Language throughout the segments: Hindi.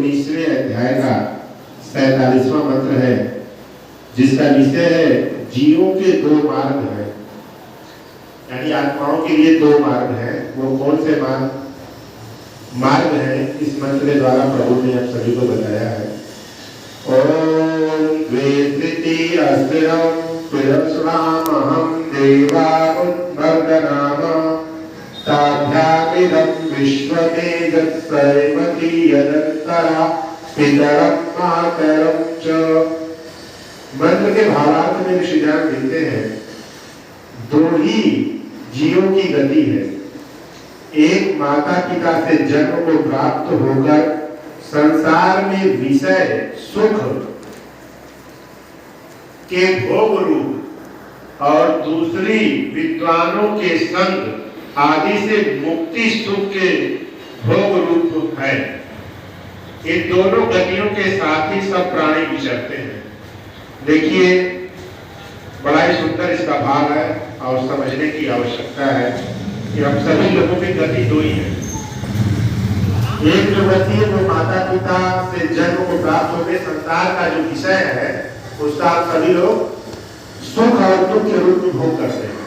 19वें अध्याय का 47वां मंत्र है, जिसका विषय है जीवों के दो मार्ग हैं, यानी आत्माओं के लिए दो मार्ग हैं। वो कौन से मार्ग हैं, इस मंत्र के द्वारा प्रभु ने आप सभी को बताया है। ओम द्वेति अस्तिरम पिरस्रामहं देवानुद्वर्गनाम ताभ्यामिदं विश्वतेजस्सैवती यदन्तरा पितरं मातरं च। मंत्र के भावार्थ में ऋषिजान लिखते हैं, दो ही जीवों की गति है। एक माता पिता से जन्म को प्राप्त होकर संसार में विषय सुख के भोग रूप, और दूसरी विद्वानों के संग आदि से मुक्ति सुख के भोग रूप है। इन दोनों गतियों के साथ ही सब प्राणी विचरते हैं। देखिए, बड़ा ही सुंदर इसका भाव है और समझने की आवश्यकता है कि हम सभी लोगों की गति दो ही है। एक जो गति है वो माता पिता से जन्म को प्राप्त होकर संसार का जो विषय है उसका आप सभी लोग सुख और दुख के रूप में भोग करते हैं,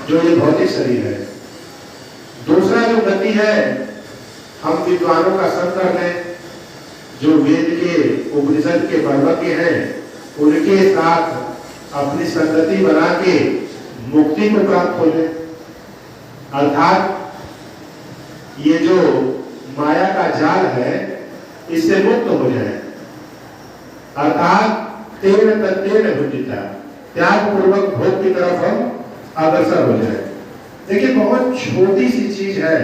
जो ये भौतिक शरीर है। दूसरा जो गति है, हम विद्वानों का संग कर लें, जो वेद के उपनिषद के पर्वज्ञ हैं, उनके साथ अपनी संगति बना के मुक्ति को प्राप्त हो जाए, अर्थात ये जो माया का जाल है इससे मुक्त हो जाए, अर्थात तेन तत्तेन भुजिता, त्याग पूर्वक भोग की तरफ हम अग्रसर हो जाए। देखिए, बहुत छोटी सी चीज है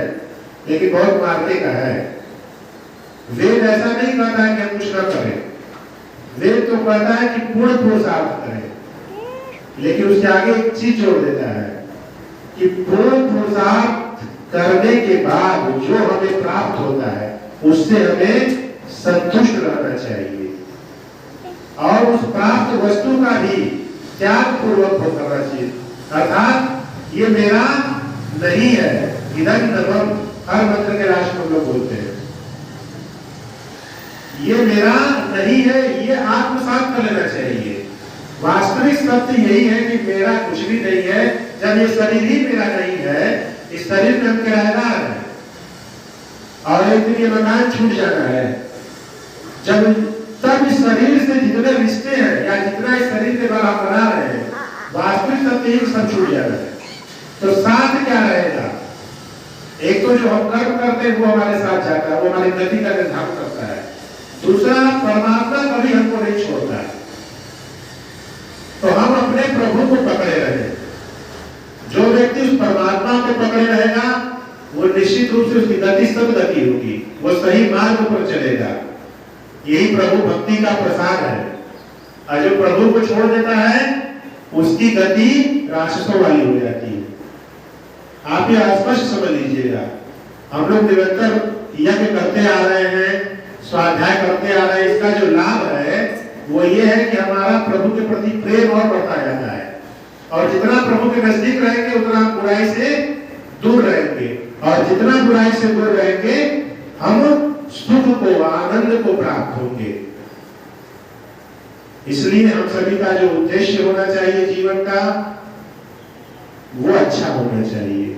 लेकिन बहुत मार्के का है। वेद ऐसा नहीं कहता है कि हम कुछ न करें, वेद तो कहता है कि पूर्ण पुरुषार्थ करें, लेकिन उसके आगे एक चीज जोड़ देता है कि पूर्ण पुरुषार्थ करने के बाद जो हमें प्राप्त होता है उससे हमें संतुष्ट रहना चाहिए और उस प्राप्त वस्तु का भी त्याग पूर्वक भोग करना चाहिए। अर्थात ये मेरा नहीं है, इधर नवम हर मंत्र के राष्ट्र में लोग बोलते हैं, ये मेरा नहीं है, ये आत्मसात कर लेना चाहिए। वास्तविक सत्य यही है कि मेरा कुछ भी नहीं है। जब ये शरीर ही मेरा नहीं है, इस शरीर में हम किराएदार हैं और एक दिन ये मकान छूट जाना है। जब तब इस शरीर से जितने रिश्ते हैं या जितना इस शरीर के द्वारा हम बना रहे हैं, वास्तविक सत्य ही सब छूट जाना है। तो साथ क्या रहेगा? एक तो जो हम कर्म करते हैं वो हमारे साथ जाता है, वो हमारी गति का निर्धारण करता है। दूसरा, परमात्मा कभी हमको नहीं छोड़ता है। तो हम अपने प्रभु को पकड़े रहे। जो व्यक्ति उस परमात्मा को पकड़े रहेगा वो निश्चित रूप से उसकी गति सब गति होगी, वो सही मार्ग पर चलेगा। यही प्रभु भक्ति का प्रसाद है। और जो प्रभु को छोड़ देता है उसकी गति राक्षसों वाली हो जाती है। आप ये स्पष्ट समझ लीजिएगा। हम लोग निरंतर यज्ञ करते आ रहे हैं, स्वाध्याय करते आ रहे हैं, इसका जो लाभ है वो ये है कि हमारा प्रभु के प्रति प्रेम और बढ़ता जाता है, और जितना प्रभु के नजदीक रहेंगे उतना बुराई से दूर रहेंगे, और जितना बुराई से दूर रहेंगे हम सुख को, आनंद को प्राप्त होंगे। इसलिए हम सभी का जो उद्देश्य होना चाहिए जीवन का वो अच्छा होना चाहिए।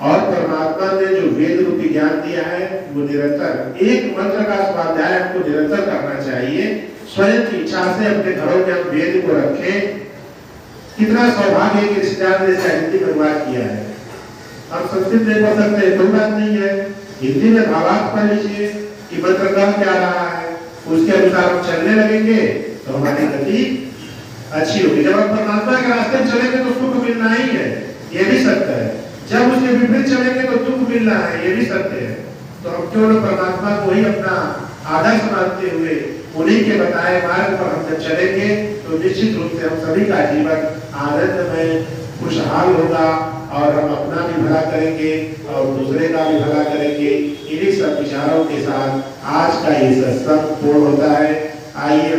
और परमात्मा ने जो वेद रूपी ज्ञान दिया है वो निरंतर एक मंत्र का स्वाध्याय हमको निरंतर करना चाहिए। स्वयं की इच्छा से अपने घरों में हम वेद को रखें। कितना सौभाग्य है कि ऋषिजान ने हिंदी में अनुवाद किया है। हम संस्कृत नहीं पढ़ सकते, कोई बात नहीं है, हिंदी में भावार्थ पढ़ लीजिए कि मंत्र कह क्या रहा है, उसके अनुसार हम चलने लगेंगे तो हमारी गति अच्छी होगी। जब हम परमात्मा के रास्ते में चलेंगे तो सुख मिलना ही है, ये भी सत्य है। जब उसके विपरीत चलेंगे तो दुख मिलना है, ये भी सत्य है। तो हम क्यों न परमात्मा को ही अपना आदर्श मानते हुए उन्हीं के बताए मार्ग पर हम जब चलेंगे तो निश्चित रूप से हम सभी का जीवन आनंदमय खुशहाल होगा, और हम अपना भी भला करेंगे और दूसरे का भी भला करेंगे। इन्हीं सब विचारों के साथ आज का ये सत्संग पूर्ण होता है। आइए